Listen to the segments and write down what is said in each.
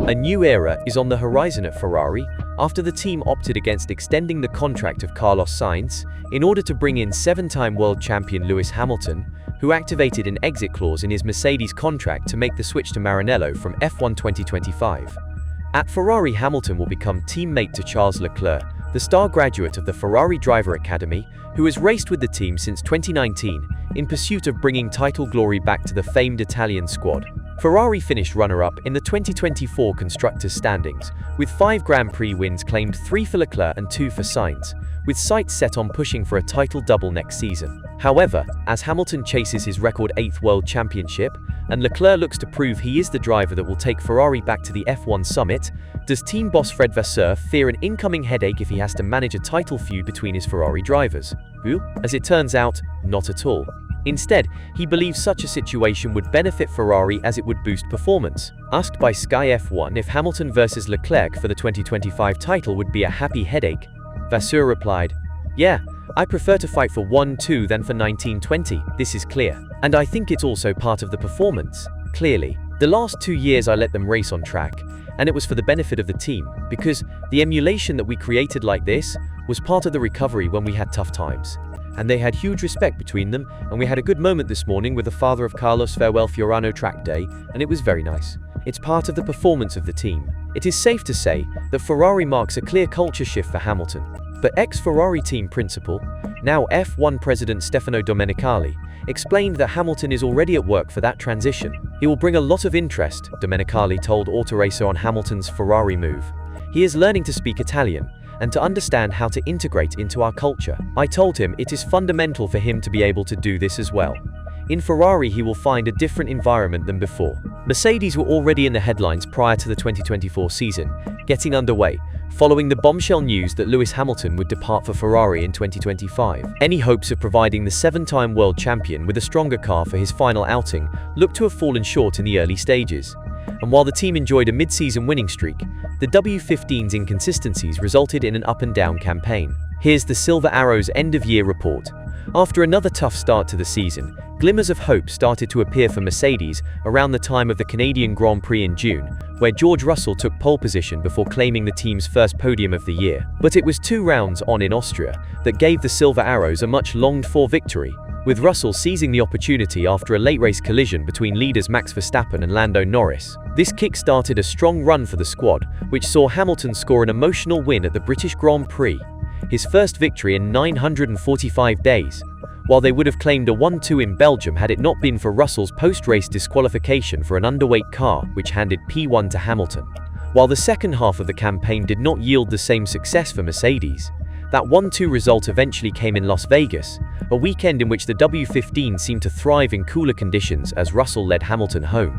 A new era is on the horizon at Ferrari after the team opted against extending the contract of Carlos Sainz in order to bring in seven-time world champion Lewis Hamilton, who activated an exit clause in his Mercedes contract to make the switch to Maranello from F1 2025. At Ferrari, Hamilton will become teammate to Charles Leclerc, the star graduate of the Ferrari Driver Academy, who has raced with the team since 2019 in pursuit of bringing title glory back to the famed Italian squad. Ferrari finished runner-up in the 2024 Constructors' standings, with 5 Grand Prix wins claimed, 3 for Leclerc and 2 for Sainz, with sights set on pushing for a title double next season. However, as Hamilton chases his record 8th World Championship, and Leclerc looks to prove he is the driver that will take Ferrari back to the F1 summit, does team boss Fred Vasseur fear an incoming headache if he has to manage a title feud between his Ferrari drivers? Well, as it turns out, not at all. Instead, he believes such a situation would benefit Ferrari as it would boost performance. Asked by Sky F1 if Hamilton versus Leclerc for the 2025 title would be a happy headache, Vasseur replied, "Yeah, I prefer to fight for 1-2 than for 19-20, this is clear. And I think it's also part of the performance, clearly. The last 2 years I let them race on track, and it was for the benefit of the team, because the emulation that we created like this was part of the recovery when we had tough times. And they had huge respect between them, and we had a good moment this morning with the father of Carlos farewell Fiorano track day, and it was very nice. It's part of the performance of the team." It is safe to say that Ferrari marks a clear culture shift for Hamilton. But ex-Ferrari team principal, now F1 president Stefano Domenicali, explained that Hamilton is already at work for that transition. "He will bring a lot of interest," Domenicali told Autoracer on Hamilton's Ferrari move. "He is learning to speak Italian and to understand how to integrate into our culture. I told him it is fundamental for him to be able to do this as well. In Ferrari, he will find a different environment than before." Mercedes were already in the headlines prior to the 2024 season getting underway, following the bombshell news that Lewis Hamilton would depart for Ferrari in 2025. Any hopes of providing the 7-time world champion with a stronger car for his final outing looked to have fallen short in the early stages. And while the team enjoyed a mid-season winning streak, the W15's inconsistencies resulted in an up-and-down campaign. Here's the Silver Arrows end-of-year report. After another tough start to the season, glimmers of hope started to appear for Mercedes around the time of the Canadian Grand Prix in June, where George Russell took pole position before claiming the team's first podium of the year. But it was 2 rounds on in Austria that gave the Silver Arrows a much longed-for victory, with Russell seizing the opportunity after a late-race collision between leaders Max Verstappen and Lando Norris. This kick-started a strong run for the squad, which saw Hamilton score an emotional win at the British Grand Prix, his first victory in 945 days, while they would have claimed a 1-2 in Belgium had it not been for Russell's post-race disqualification for an underweight car, which handed P1 to Hamilton. While the second half of the campaign did not yield the same success for Mercedes, that 1-2 result eventually came in Las Vegas, a weekend in which the W15 seemed to thrive in cooler conditions as Russell led Hamilton home.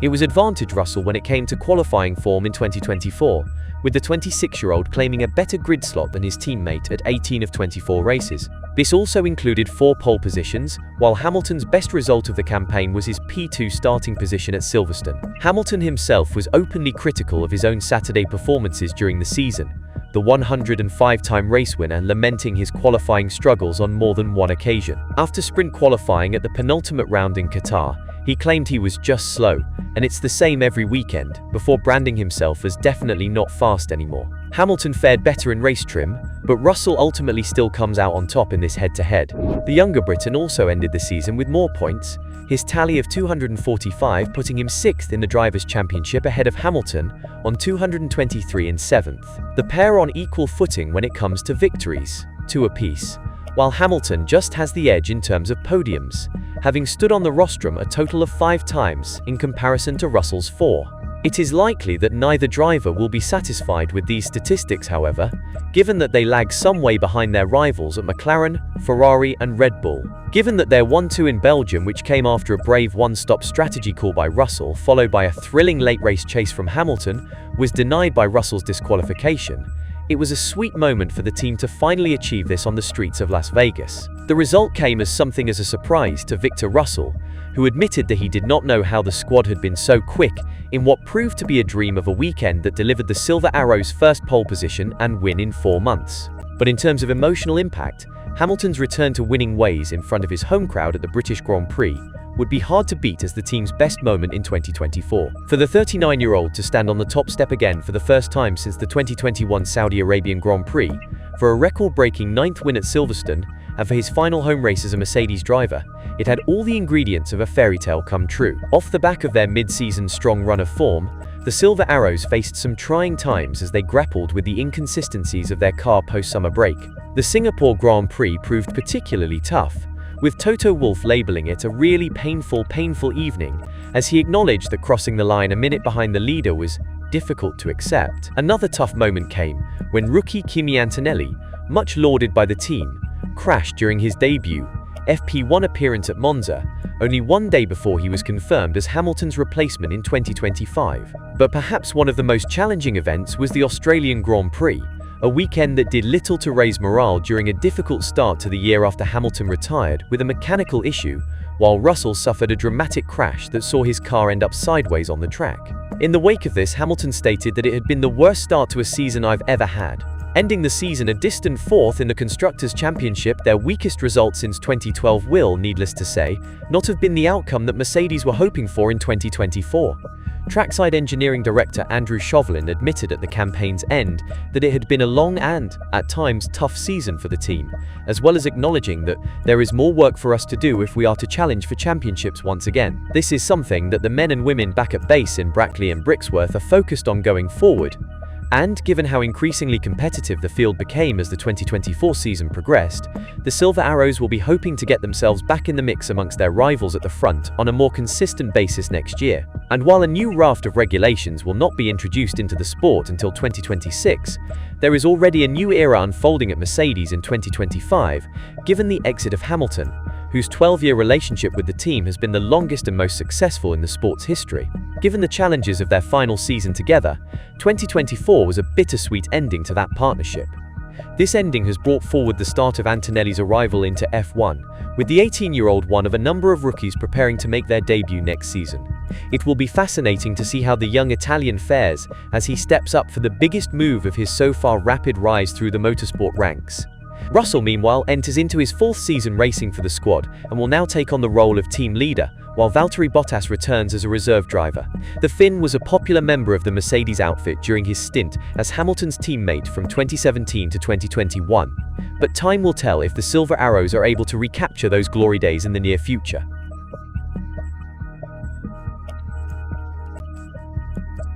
It was advantage Russell when it came to qualifying form in 2024, with the 26-year-old claiming a better grid slot than his teammate at 18 of 24 races. This also included 4 pole positions, while Hamilton's best result of the campaign was his P2 starting position at Silverstone. Hamilton himself was openly critical of his own Saturday performances during the season, the 105-time race winner lamenting his qualifying struggles on more than one occasion. After sprint qualifying at the penultimate round in Qatar, he claimed he was just slow, and it's the same every weekend, before branding himself as definitely not fast anymore. Hamilton fared better in race trim, but Russell ultimately still comes out on top in this head-to-head. The younger Briton also ended the season with more points, his tally of 245 putting him 6th in the Drivers' Championship ahead of Hamilton on 223 and 7th. The pair on equal footing when it comes to victories, 2 apiece, while Hamilton just has the edge in terms of podiums, having stood on the rostrum a total of 5 times in comparison to Russell's 4. It is likely that neither driver will be satisfied with these statistics, however, given that they lag some way behind their rivals at McLaren, Ferrari and Red Bull. Given that their 1-2 in Belgium, which came after a brave one-stop strategy call by Russell followed by a thrilling late-race chase from Hamilton, was denied by Russell's disqualification, it was a sweet moment for the team to finally achieve this on the streets of Las Vegas. The result came as something as a surprise to Victor Russell, who admitted that he did not know how the squad had been so quick in what proved to be a dream of a weekend that delivered the Silver Arrows' first pole position and win in 4 months. But in terms of emotional impact, Hamilton's return to winning ways in front of his home crowd at the British Grand Prix would be hard to beat as the team's best moment in 2024. For the 39-year-old to stand on the top step again for the first time since the 2021 Saudi Arabian Grand Prix, for a record-breaking 9th win at Silverstone, and for his final home race as a Mercedes driver, it had all the ingredients of a fairy tale come true. Off the back of their mid-season strong run of form, the Silver Arrows faced some trying times as they grappled with the inconsistencies of their car post-summer break. The Singapore Grand Prix proved particularly tough, with Toto Wolff labeling it a really painful evening, as he acknowledged that crossing the line a minute behind the leader was difficult to accept. Another tough moment came when rookie Kimi Antonelli, much lauded by the team, crashed during his debut FP1 appearance at Monza, only one day before he was confirmed as Hamilton's replacement in 2025. But perhaps one of the most challenging events was the Australian Grand Prix, a weekend that did little to raise morale during a difficult start to the year after Hamilton retired with a mechanical issue, while Russell suffered a dramatic crash that saw his car end up sideways on the track. In the wake of this, Hamilton stated that it had been the worst start to a season I've ever had, ending the season a distant 4th in the Constructors' Championship. Their weakest result since 2012 will, needless to say, not have been the outcome that Mercedes were hoping for in 2024. Trackside engineering director Andrew Chauvelin admitted at the campaign's end that it had been a long and, at times, tough season for the team, as well as acknowledging that there is more work for us to do if we are to challenge for championships once again. This is something that the men and women back at base in Brackley and Brixworth are focused on going forward. And given how increasingly competitive the field became as the 2024 season progressed, the Silver Arrows will be hoping to get themselves back in the mix amongst their rivals at the front on a more consistent basis next year. And while a new raft of regulations will not be introduced into the sport until 2026, there is already a new era unfolding at Mercedes in 2025, given the exit of Hamilton, whose 12-year relationship with the team has been the longest and most successful in the sport's history. Given the challenges of their final season together, 2024 was a bittersweet ending to that partnership. This ending has brought forward the start of Antonelli's arrival into F1, with the 18-year-old one of a number of rookies preparing to make their debut next season. It will be fascinating to see how the young Italian fares as he steps up for the biggest move of his so far rapid rise through the motorsport ranks. Russell, meanwhile, enters into his 4th season racing for the squad and will now take on the role of team leader, while Valtteri Bottas returns as a reserve driver. The Finn was a popular member of the Mercedes outfit during his stint as Hamilton's teammate from 2017 to 2021, but time will tell if the Silver Arrows are able to recapture those glory days in the near future.